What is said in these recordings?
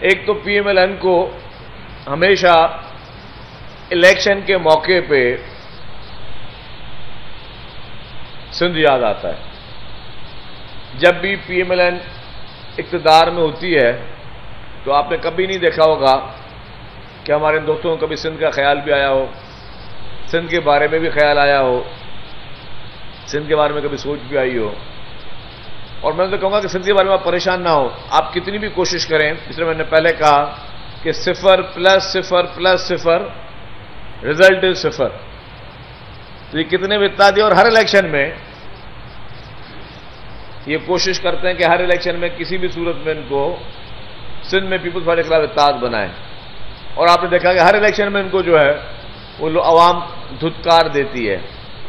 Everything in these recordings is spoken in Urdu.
ایک تو پی ایم ایل این کو ہمیشہ الیکشن کے موقع پہ سندھ یاد آتا ہے. جب بھی پی ایم ایل این اقتدار میں ہوتی ہے تو آپ نے کبھی نہیں دیکھا ہوگا کہ ہمارے دوستوں کو کبھی سندھ کا خیال بھی آیا ہو، سندھ کے بارے میں بھی خیال آیا ہو، سندھ کے بارے میں کبھی سوچ بھی آئی ہو. اور میں تو کہوں گا کہ سندھ کے بارے میں آپ پریشان نہ ہو. آپ کتنی بھی کوشش کریں، جس طرح میں نے پہلے کہا کہ 0+0+0 رزلٹ از 0. تو یہ کتنے بھی اتحاد اور ہر الیکشن میں یہ کوشش کرتے ہیں کہ ہر الیکشن میں کسی بھی صورت میں ان کو سندھ میں پیپلز پارٹی کے خلاف اتحاد بنائیں. اور آپ نے دیکھا کہ ہر الیکشن میں ان کو جو ہے وہ عوام دھتکار دیتی ہے.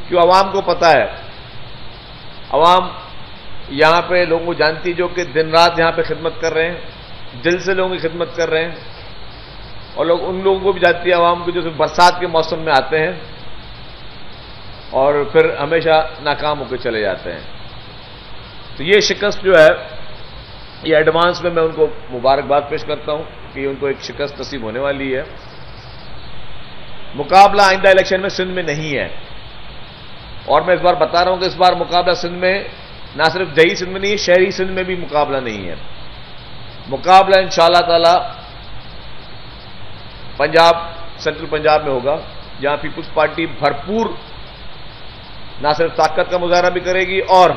کیوں؟ عوام کو پتہ ہے، عوام یہاں پہ لوگوں کو جانتی جو کہ دن رات یہاں پہ خدمت کر رہے ہیں، دل سے لوگوں کی خدمت کر رہے ہیں. اور لوگ ان لوگوں کو بھی جانتی ہے عوام کو جو برسات کے موسم میں آتے ہیں اور پھر ہمیشہ ناکام ہو کے چلے جاتے ہیں. تو یہ شکست جو ہے یہ ایڈوانس میں ان کو مبارکباد پیش کرتا ہوں کہ ان کو ایک شکست نصیب ہونے والی ہے. مقابلہ آئندہ الیکشن میں سندھ میں نہیں ہے. اور میں اس بار بتا رہا ہوں کہ اس بار مقابلہ سندھ میں نہ صرف دیہی سندھ میں نہیں ہے، شہری سندھ میں بھی مقابلہ نہیں ہے. مقابلہ انشاءاللہ تعالی پنجاب، سینٹرل پنجاب میں ہوگا، جہاں پیپلز پارٹی بھرپور نہ صرف طاقت کا مظاہرہ بھی کرے گی اور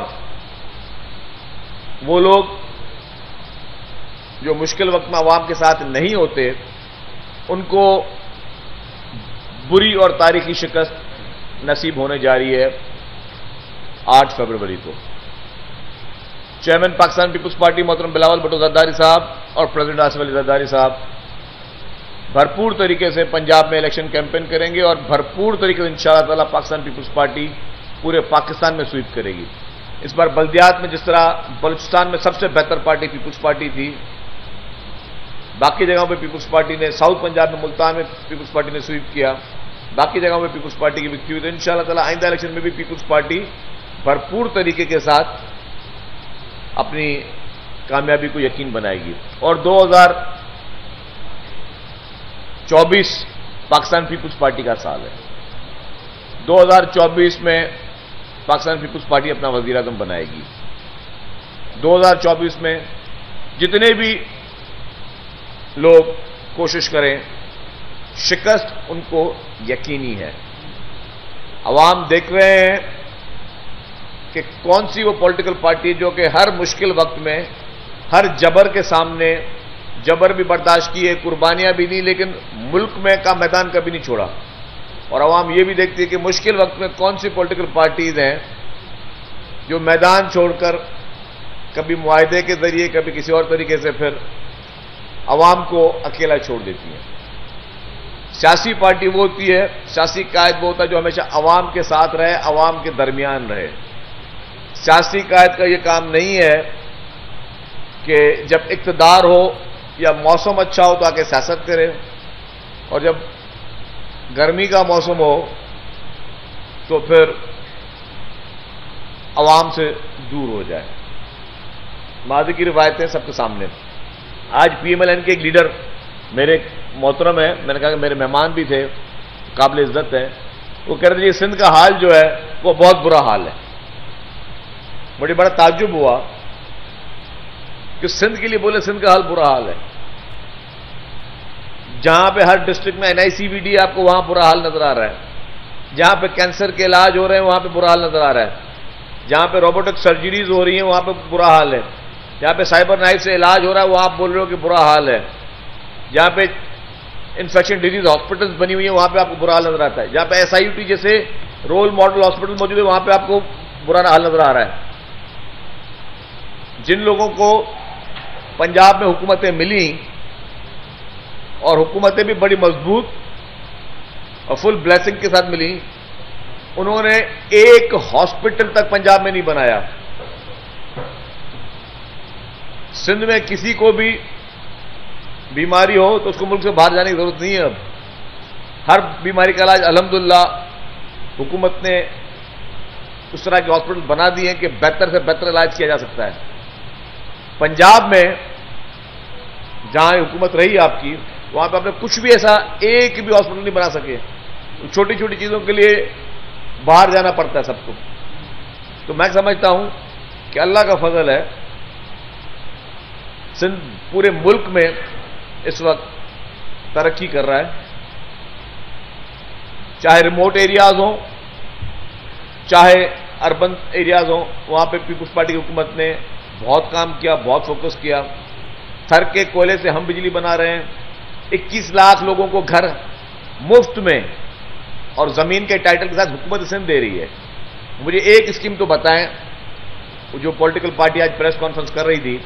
وہ لوگ جو مشکل وقت میں عوام کے ساتھ نہیں ہوتے ان کو بری اور تاریخی شکست نصیب ہونے جا رہی ہے 8 فروری کو. چیئرمین پاکستان پیپلز پارٹی محترم بلاول بھٹو زرداری صاحب اور پریزیڈنٹ آصف علی زرداری صاحب بھرپور طریقے سے پنجاب میں الیکشن کیمپین کریں گے اور بھرپور طریقے سے انشاءاللہ تعالی پاکستان پیپلز پارٹی پورے پاکستان میں سویپ کرے گی. اس بار بلدیات میں جس طرح بلوچستان میں سب سے بہتر پارٹی پیپلز پارٹی تھی، باقی جگہوں پہ پیپلز پارٹی نے، ساؤتھ پنجاب میں ملتان میں پیپلز پارٹی نے سویپ کیا، باقی جگہوں میں پیپلز پارٹی کی وکٹری ہوئی. تو انشاءاللہ تعالی آئندہ الیکشن میں بھی پیپلز پارٹی بھرپور طریقے کے ساتھ اپنی کامیابی کو یقین بنائے گی. اور 2024 پاکستان پیپلز پارٹی کا سال ہے. 2024 میں پاکستان پیپلز پارٹی اپنا وزیر اعظم بنائے گی. 2024 میں جتنے بھی لوگ کوشش کریں، شکست ان کو یقینی ہے. عوام دیکھ رہے ہیں کہ کون سی وہ پولیٹیکل پارٹی جو کہ ہر مشکل وقت میں، ہر جبر کے سامنے جبر بھی برداشت کیے، قربانیاں بھی دی، لیکن ملک میں کا میدان کبھی نہیں چھوڑا. اور عوام یہ بھی دیکھتی ہے کہ مشکل وقت میں کون سی پولیٹیکل پارٹیز ہیں جو میدان چھوڑ کر کبھی معاہدے کے ذریعے کبھی کسی اور طریقے سے پھر عوام کو اکیلا چھوڑ دیتی ہیں. سیاسی پارٹی وہ ہوتی ہے، سیاسی قائد وہ ہوتا ہے جو ہمیشہ عوام کے ساتھ رہے، عوام کے درمیان رہے. سیاسی قائد کا یہ کام نہیں ہے کہ جب اقتدار ہو یا موسم اچھا ہو تو آ کے سیاست کرے اور جب گرمی کا موسم ہو تو پھر عوام سے دور ہو جائے. ماضی کی روایتیں سب کے سامنے. آج پی ایم ایل این کے ایک لیڈر میرے محترم ہیں، میں نے کہا کہ میرے مہمان بھی تھے، قابل عزت ہیں، وہ کہہ رہے تھے یہ سندھ کا حال جو ہے وہ بہت برا حال ہے. مجھے بڑا تعجب ہوا کہ سندھ کے لیے بولے سندھ کا حال برا حال ہے. جہاں پہ ہر ڈسٹرکٹ میں NICVD آپ کو وہاں برا حال نظر آ رہا ہے، جہاں پہ کینسر کے علاج ہو رہے ہیں وہاں پہ برا حال نظر آ رہا ہے، جہاں پہ روبوٹک سرجریز ہو رہی ہیں وہاں پہ برا حال ہے، جہاں پہ سائبر نائف سے علاج ہو رہا ہے وہ آپ بول رہے ہو کہ برا حال ہے، جہاں پہ انفیکشن ڈیزیز ہاسپٹلز بنی ہوئی ہیں وہاں پہ آپ کو برا حال نظر آتا ہے، جہاں پہ SIUT جیسے رول ماڈل ہاسپٹل موجود ہے وہاں پہ آپ کو برا حال نظر آ رہا ہے. جن لوگوں کو پنجاب میں حکومتیں ملی اور حکومتیں بھی بڑی مضبوط اور فل بلیسنگ کے ساتھ ملی، انہوں نے ایک ہاسپٹل تک پنجاب میں نہیں بنایا. سندھ میں کسی کو بھی بیماری ہو تو اس کو ملک سے باہر جانے کی ضرورت نہیں ہے. اب ہر بیماری کا علاج الحمدللہ حکومت نے اس طرح کے ہاسپٹل بنا دیے ہیں کہ بہتر سے بہتر علاج کیا جا سکتا ہے. پنجاب میں جہاں حکومت رہی آپ کی وہاں پہ آپ نے کچھ بھی ایسا ایک بھی ہاسپٹل نہیں بنا سکے. چھوٹی چھوٹی چیزوں کے لیے باہر جانا پڑتا ہے سب کو. تو میں سمجھتا ہوں کہ اللہ کا فضل ہے، سندھ پورے ملک میں اس وقت ترقی کر رہا ہے، چاہے ریموٹ ایریاز ہوں چاہے اربن ایریاز ہوں. وہاں پہ پیپلز پارٹی کی حکومت نے بہت کام کیا، بہت فوکس کیا. تھر کے کوئلے سے ہم بجلی بنا رہے ہیں. 21 لاکھ لوگوں کو گھر مفت میں اور زمین کے ٹائٹل کے ساتھ حکومت سندھ دے رہی ہے. مجھے ایک اسکیم تو بتائیں، جو پولیٹیکل پارٹی آج پریس کانفرنس کر رہی تھی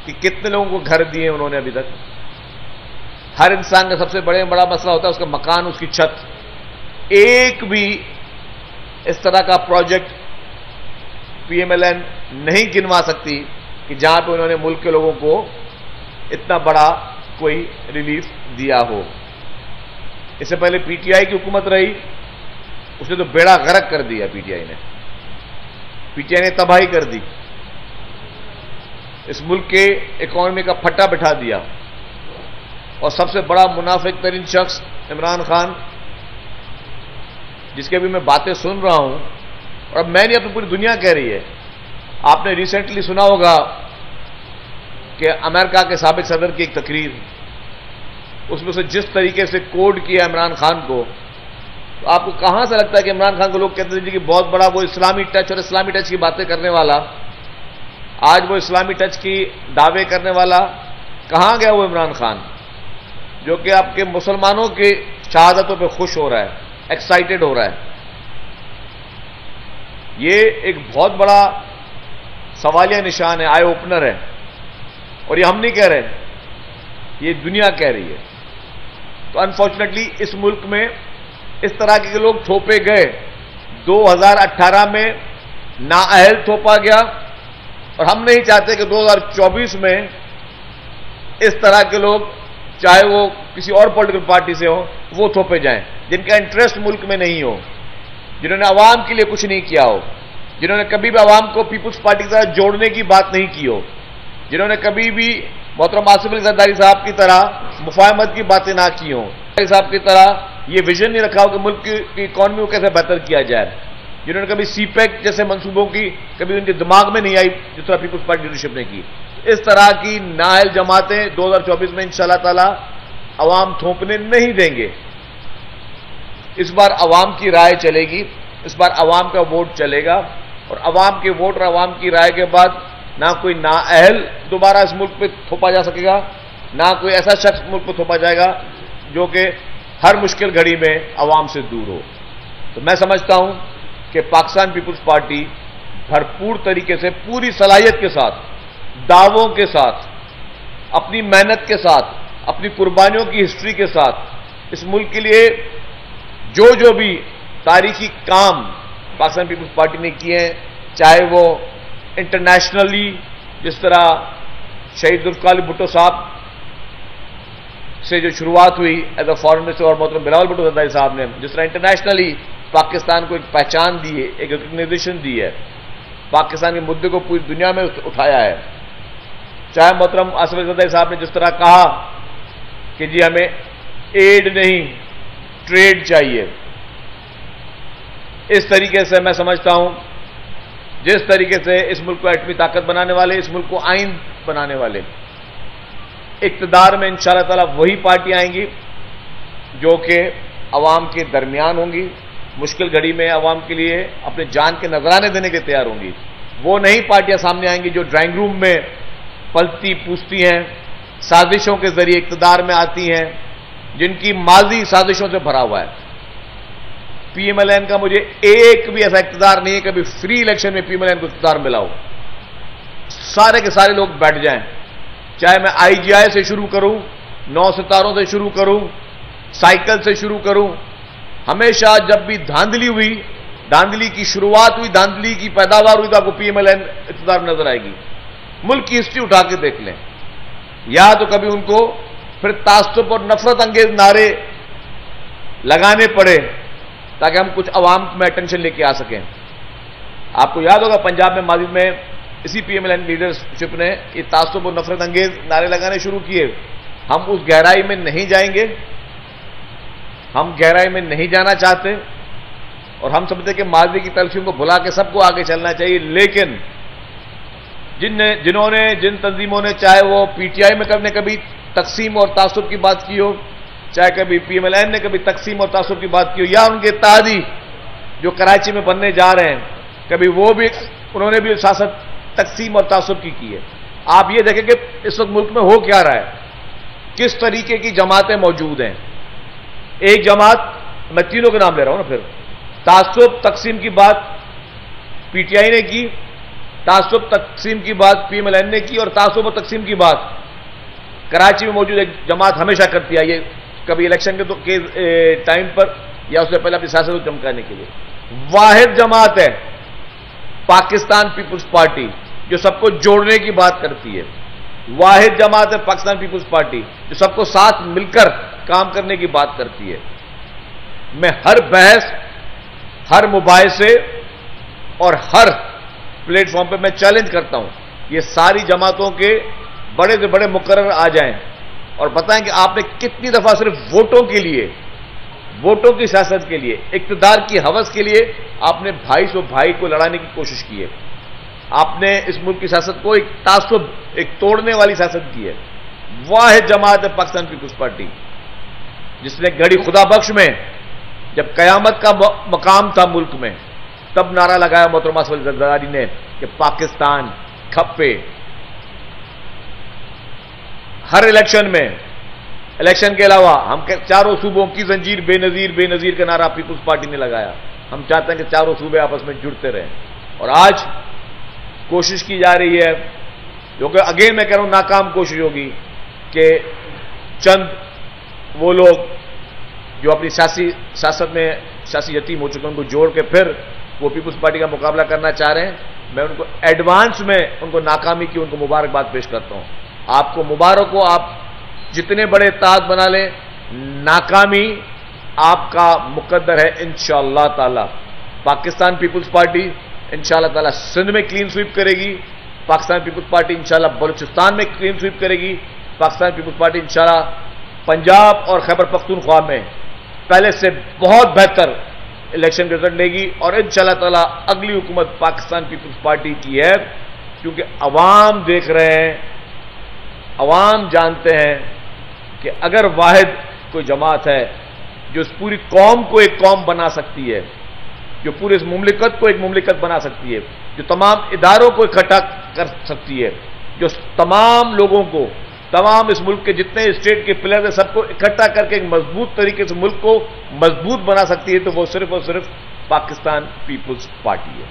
کہ کتنے لوگوں کو گھر دیے انہوں نے ابھی تک. ہر انسان کا سب سے بڑا مسئلہ ہوتا ہے اس کا مکان، اس کی چھت. ایک بھی اس طرح کا project P M L N نہیں گنوا سکتی کہ جہاں پہ انہوں نے ملک کے لوگوں کو اتنا بڑا کوئی ریلیف دیا ہو. اس سے پہلے پی ٹی آئی کی حکومت رہی، اس نے تو بیڑا غرق کر دیا. پی ٹی آئی نے تباہی کر دی، اس ملک کے اکانومی کا پھٹا بٹھا دیا. اور سب سے بڑا منافق ترین شخص عمران خان، جس کے بھی میں باتیں سن رہا ہوں اور اب میں نہیں، اپنی پوری دنیا کہہ رہی ہے. آپ نے ریسنٹلی سنا ہوگا کہ امریکہ کے سابق صدر کی ایک تقریر، اس میں سے جس طریقے سے کوڈ کیا عمران خان کو، تو آپ کو کہاں سے لگتا ہے کہ عمران خان کو لوگ کہتے تھے کہ بہت بڑا وہ اسلامی ٹچ اور اسلامی ٹچ کی باتیں کرنے والا، آج وہ اسلامی ٹچ کی دعوے کرنے والا کہاں گیا؟ وہ عمران خان جو کہ آپ کے مسلمانوں کی شہادتوں پہ خوش ہو رہا ہے، ایکسائٹڈ ہو رہا ہے. یہ ایک بہت بڑا سوالیہ نشان ہے، آئی اوپنر ہے. اور یہ ہم نہیں کہہ رہے، یہ دنیا کہہ رہی ہے. تو انفارچونیٹلی اس ملک میں اس طرح کے لوگ تھوپے گئے. 2018 میں نااہل تھوپا گیا، اور ہم نہیں چاہتے کہ 2024 میں اس طرح کے لوگ، چاہے وہ کسی اور پولیٹیکل پارٹی سے ہوں، وہ تھوپے جائیں جن کا انٹرسٹ ملک میں نہیں ہو، جنہوں نے عوام کے لیے کچھ نہیں کیا ہو، جنہوں نے کبھی بھی عوام کو پیپلز پارٹی کے ساتھ جوڑنے کی بات نہیں کی ہو، جنہوں نے کبھی بھی محترم آصف علی زرداری صاحب کی طرح مفاہمت کی باتیں نہ کی ہوں، صاحب کی طرح یہ ویژن نہیں رکھا ہو کہ ملک کی اکانومی کو کیسے بہتر کیا جائے، جنہوں نے کبھی سی پیک جیسے منصوبوں کی کبھی ان کے دماغ میں نہیں آئی جس طرح پیپلز پارٹی لیڈرشپ نے کی. اس طرح کی نااہل جماعتیں 2024 میں انشاءاللہ تعالی عوام تھوپنے نہیں دیں گے. اس بار عوام کی رائے چلے گی، اس بار عوام کا ووٹ چلے گا، اور عوام کے ووٹ اور عوام کی رائے کے بعد نہ کوئی نااہل دوبارہ اس ملک پہ تھوپا جا سکے گا، نہ کوئی ایسا شخص ملک پہ تھوپا جائے گا جو کہ ہر مشکل گھڑی میں عوام سے دور ہو. تو میں سمجھتا ہوں کہ پاکستان پیپلز پارٹی بھرپور طریقے سے، پوری صلاحیت کے ساتھ، دعووں کے ساتھ، اپنی محنت کے ساتھ، اپنی قربانیوں کی ہسٹری کے ساتھ اس ملک کے لیے جو بھی تاریخی کام پاکستان پیپلز پارٹی نے کیے ہیں، چاہے وہ انٹرنیشنلی جس طرح شہید ذوالفقار علی بھٹو صاحب سے جو شروعات ہوئی ایز اے فارن منسٹر، اور محترم بلاول بھٹو زرداری صاحب نے جس طرح انٹرنیشنلی پاکستان کو ایک پہچان دی ہے، ایک ریکگنیشن دی ہے، پاکستان کے مدعے کو پوری دنیا میں اٹھایا ہے، چاہے محترم آصف علی زرداری صاحب نے جس طرح کہا کہ جی ہمیں ایڈ نہیں ٹریڈ چاہیے. اس طریقے سے میں سمجھتا ہوں جس طریقے سے اس ملک کو ایٹمی طاقت بنانے والے، اس ملک کو آئین بنانے والے اقتدار میں انشاءاللہ تعالی وہی پارٹی آئیں گی جو کہ عوام کے درمیان ہوں گی، مشکل گھڑی میں عوام کے لیے اپنے جان کے نذرانے دینے کے تیار ہوں گی. وہ نہیں پارٹیاں سامنے آئیں گی جو ڈرائنگ روم میں پلتی پوچھتی ہیں، سازشوں کے ذریعے اقتدار میں آتی ہیں، جن کی ماضی سازشوں سے بھرا ہوا ہے. پی ایم ایل این کا مجھے ایک بھی ایسا اقتدار نہیں ہے کبھی فری الیکشن میں پی ایم ایل این کو اقتدار ملا ہو. سارے کے سارے لوگ بیٹھ جائیں، چاہے میں آئی جی آئی سے شروع کروں، 9 ستاروں سے شروع کروں، سائیکل سے شروع کروں، ہمیشہ جب بھی دھاندلی ہوئی، دھاندلی کی شروعات ہوئی، دھاندلی کی پیداوار ہوئی تو آپ کو پی ایم ایل این اقتدار نظر آئے گی. ملک کی ہسٹری اٹھا کے دیکھ لیں، یا تو کبھی ان کو پھر تعصب اور نفرت انگیز نعرے لگانے پڑے تاکہ ہم کچھ عوام میں اٹینشن لے کے آ سکیں. آپ کو یاد ہوگا پنجاب میں ماضی میں اسی P M L N leadership نے یہ تعصب اور نفرت انگیز نعرے لگانے شروع کیے، ہم اس گہرائی میں نہیں جائیں گے، ہم گہرائی میں نہیں جانا چاہتے، اور ہم سمجھتے کہ ماضی کی تلفیوں کو بھلا کے سب کو آگے چلنا چاہیے. لیکن جن تنظیموں نے، چاہے وہ پی ٹی آئی میں کبھی تقسیم اور تعصب کی بات کی ہو، چاہے کبھی پی ایم ایل این نے کبھی تقسیم اور تعصب کی بات کی ہو، یا ان کے اتحادی جو کراچی میں بننے جا رہے ہیں، کبھی انہوں نے بھی سیاست تقسیم اور تعصب کی ہے. آپ یہ دیکھیں کہ اس وقت ملک میں ہو کیا رہا ہے، کس طریقے کی جماعتیں موجود ہیں. ایک جماعت، میں تینوں کے نام لے رہا ہوں نا، پھر تعصب تقسیم کی بات پی ٹی آئی نے کی، تعصب تقسیم کی بات پی ایم ایل این نے کی، اور تعصب اور تقسیم کی بات کراچی میں موجود ایک جماعت ہمیشہ کرتی ہے. یہ کبھی الیکشن کے ٹائم پر یا اس سے پہلے اپنی سیاست کو چمکانے کے لیے. واحد جماعت ہے پاکستان پیپلز پارٹی، جو سب کو جوڑنے کی بات کرتی ہے. واحد جماعت ہے پاکستان پیپلز پارٹی، جو سب کو ساتھ مل کر کام کرنے کی بات کرتی ہے. میں ہر بحث، ہر مباحثے اور ہر پلیٹ فارم پہ میں چیلنج کرتا ہوں، یہ ساری جماعتوں کے بڑے سے بڑے مقرر آ جائیں اور بتائیں کہ آپ نے کتنی دفعہ صرف ووٹوں کے لیے، ووٹوں کی سیاست کے لیے، اقتدار کی ہوس کے لیے آپ نے بھائی سو بھائی کو لڑانے کی کوشش کی ہے. آپ نے اس ملک کی سیاست کو ایک تعصب، ایک توڑنے والی سیاست کی ہے. واحد جماعت ہے پاکستان پیپلز پارٹی، جس نے گھڑی خدا بخش میں جب قیامت کا مقام تھا ملک میں، تب نعرہ لگایا محترمہ زرداری نے کہ پاکستان کھپے. ہر الیکشن میں، الیکشن کے علاوہ ہم چاروں صوبوں کی زنجیر بے نظیر کا نعرہ پیپلز پارٹی نے لگایا. ہم چاہتے ہیں کہ چاروں صوبے آپس میں جڑتے رہیں. اور آج کوشش کی جا رہی ہے، جو کہ اگین میں کہہ رہا ہوں ناکام کوشش ہوگی، کہ چند وہ لوگ جو اپنی سیاست میں سیاسی یتیم ہو چکے ہیں ان کو جوڑ کے پھر وہ پیپلز پارٹی کا مقابلہ کرنا چاہ رہے ہیں. میں ان کو ایڈوانس میں ان کو ناکامی کی ان کو مبارکباد پیش کرتا ہوں. آپ کو مبارک ہو، آپ جتنے بڑے اتحاد بنا لیں، ناکامی آپ کا مقدر ہے انشاءاللہ تعالی. پاکستان پیپلز پارٹی انشاءاللہ تعالی سندھ میں کلین سویپ کرے گی، پاکستان پیپلز پارٹی انشاءاللہ بلوچستان میں کلین سویپ کرے گی، پاکستان پیپلز پارٹی انشاءاللہ پنجاب اور خیبر پختونخوا میں پہلے سے بہت بہتر الیکشن رزلٹ لے گی. اور انشاءاللہ تعالی اگلی حکومت پاکستان پیپلز پارٹی کی ہے، کیونکہ عوام دیکھ رہے ہیں، عوام جانتے ہیں کہ اگر واحد کوئی جماعت ہے جو اس پوری قوم کو ایک قوم بنا سکتی ہے، جو پورے اس مملکت کو ایک مملکت بنا سکتی ہے، جو تمام اداروں کو اکٹھا کر سکتی ہے، جو تمام لوگوں کو، تمام اس ملک کے جتنے اسٹیٹ کے پلیئر ہیں سب کو اکٹھا کر کے ایک مضبوط طریقے سے ملک کو مضبوط بنا سکتی ہے، تو وہ صرف اور صرف پاکستان پیپلز پارٹی ہے.